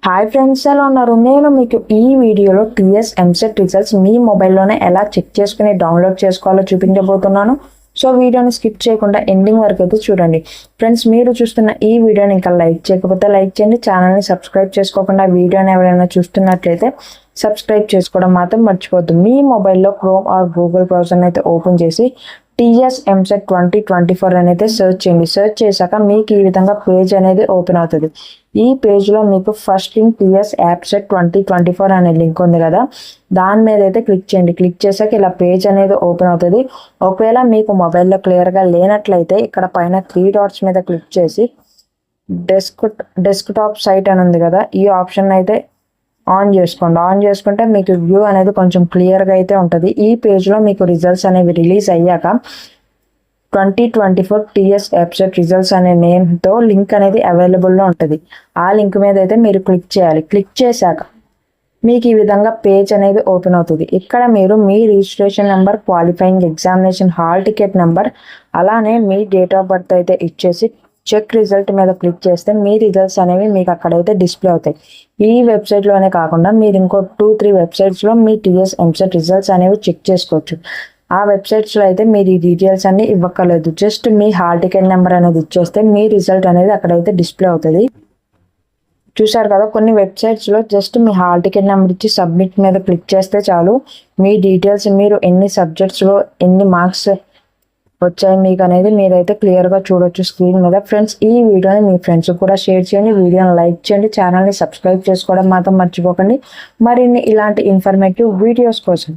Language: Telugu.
హాయ్ ఫ్రెండ్స్, ఎలా ఉన్నారు? నేను మీకు ఈ వీడియోలో టీఎస్ ఎంసెట్ రిజల్ట్స్ మీ మొబైల్లోనే ఎలా చెక్ చేసుకుని డౌన్లోడ్ చేసుకోవాలో చూపించబోతున్నాను. సో వీడియోని స్కిప్ చేయకుండా ఎండింగ్ వరకు అయితే చూడండి. ఫ్రెండ్స్, మీరు చూస్తున్న ఈ వీడియోని ఇంకా లైక్ చేయకపోతే లైక్ చేయండి. ఛానల్ని సబ్స్క్రైబ్ చేసుకోకుండా వీడియోని ఎవరైనా చూస్తున్నట్లయితే సబ్స్క్రైబ్ చేసుకోవడం మాత్రం మర్చిపోద్దు. మీ మొబైల్లో క్రోమ్ ఆర్ గూగుల్ బ్రౌజర్ని అయితే ఓపెన్ చేసి టీఎస్ ఎంసెట్ 2024 అనేది సెర్చ్ చేయండి. సెర్చ్ చేశాక మీకు ఈ విధంగా పేజ్ అనేది ఓపెన్ అవుతుంది. ఈ పేజ్లో మీకు ఫస్ట్ లింక్ టీఎస్ యాప్సెట్ 2024 అనే లింక్ ఉంది కదా, దాని మీద అయితే క్లిక్ చేయండి. క్లిక్ చేశాక ఇలా పేజ్ అనేది ఓపెన్ అవుతుంది. ఒకవేళ మీకు మొబైల్లో క్లియర్గా లేనట్లయితే ఇక్కడ పైన 3 డాట్స్ మీద క్లిక్ చేసి డెస్క్టాప్ సైట్ అని ఉంది కదా, ఈ ఆప్షన్ అయితే ఆన్ చేసుకోండి. ఆన్ చేసుకుంటే మీకు వ్యూ అనేది కొంచెం క్లియర్గా అయితే ఉంటుంది. ఈ పేజ్లో మీకు రిజల్ట్స్ అనేవి రిలీజ్ అయ్యాక 2024 టీఎస్ వెబ్సైట్ రిజల్ట్స్ అనే నేమ్తో లింక్ అనేది అవైలబుల్లో ఉంటుంది. ఆ లింక్ మీద అయితే మీరు క్లిక్ చేయాలి. క్లిక్ చేశాక మీకు ఈ విధంగా పేజ్ అనేది ఓపెన్ అవుతుంది. ఇక్కడ మీరు మీ registration number, qualifying examination hall ticket number, అలానే మీ డేట్ ఆఫ్ బర్త్ అయితే ఇచ్చేసి చెక్ రిజల్ట్ మీద క్లిక్ చేస్తే మీ రిజల్ట్స్ అనేవి మీకు అక్కడైతే డిస్ప్లే అవుతాయి. ఈ వెబ్సైట్లోనే కాకుండా మీరు ఇంకో 2-3 వెబ్సైట్స్లో మీ టీఎస్ ఎంసెట్ రిజల్ట్స్ అనేవి చెక్ చేసుకోవచ్చు. ఆ వెబ్సైట్స్లో అయితే మీరు ఈ డీటెయిల్స్ అన్ని ఇవ్వక్కర్లేదు. జస్ట్ మీ హాల్ టికెట్ నెంబర్ అనేది ఇచ్చేస్తే మీ రిజల్ట్ అనేది అక్కడైతే డిస్ప్లే అవుతుంది. చూసారు కదా, కొన్ని వెబ్సైట్స్లో జస్ట్ మీ హాల్ టికెట్ నెంబర్ ఇచ్చి సబ్మిట్ మీద క్లిక్ చేస్తే చాలు మీ డీటెయిల్స్, మీరు ఎన్ని సబ్జెక్ట్స్లో ఎన్ని మార్క్స్ వచ్చాయి మీకు అనేది మీరైతే క్లియర్గా చూడొచ్చు స్క్రీన్ మీద. ఫ్రెండ్స్, ఈ వీడియోని మీ ఫ్రెండ్స్ కూడా షేర్ చేయండి, వీడియోని లైక్ చేయండి, ఛానల్ని సబ్స్క్రైబ్ చేసుకోవడం మాత్రం మర్చిపోకండి. మరిన్ని ఇలాంటి ఇన్ఫర్మేటివ్ వీడియోస్ కోసం.